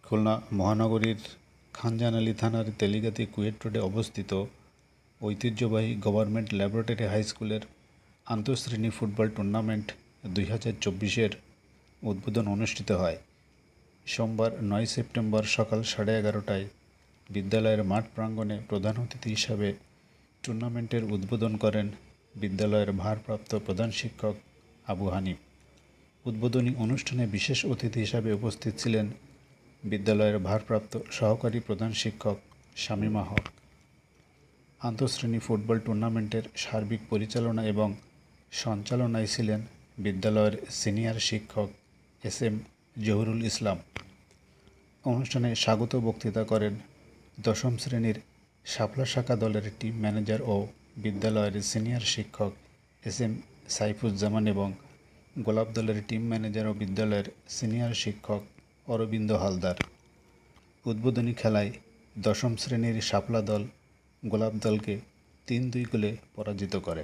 খুলনা মহানগরীর খানজাহান থানার তেলিগাতি কুয়েট রোডে অবস্থিত ঐতিহ্যবাহী গভর্নমেন্ট ল্যাবরেটরি হাই স্কুলের আন্তঃশ্রেণী ফুটবল টুর্নামেন্ট 2024-এর উদ্বোধন অনুষ্ঠিত হয়। সোমবার 9 সেপ্টেম্বর সকাল 11:30টায় বিদ্যালয়ের মাঠ প্রাঙ্গণে প্রধান অতিথি হিসাবে টুর্নামেন্টের উদ্বোধন করেন বিদ্যালয়ের ভারপ্রাপ্ত প্রধান শিক্ষক আবু হানিফ। উদ্বোধনী অনুষ্ঠানে বিশেষ অতিথি হিসাবে উপস্থিত ছিলেন বিদ্যালয়ের ভারপ্রাপ্ত সহকারী প্রধান শিক্ষক শামীমা হক। আন্তঃশ্রেণী ফুটবল টুর্নামেন্টের সার্বিক পরিচালনা এবং সঞ্চালনায় ছিলেন বিদ্যালয়ের সিনিয়র শিক্ষক এস.এম. জহুরুল ইসলাম। অনুষ্ঠানে স্বাগত বক্তৃতা করেন দশম শ্রেণীর শাপলা শাখা দলের টিম ম্যানেজার ও বিদ্যালয়ের সিনিয়র শিক্ষক এস.এম. সাইফুজ্জামান এবং গোলাপ দলের টিম ম্যানেজার ও বিদ্যালয়ের সিনিয়র শিক্ষক অরবিন্দ হালদার। উদ্বোধনী খেলায় দশম শ্রেণীর শাপলা দল গোলাপ দলকে 3-2 গোলে পরাজিত করে।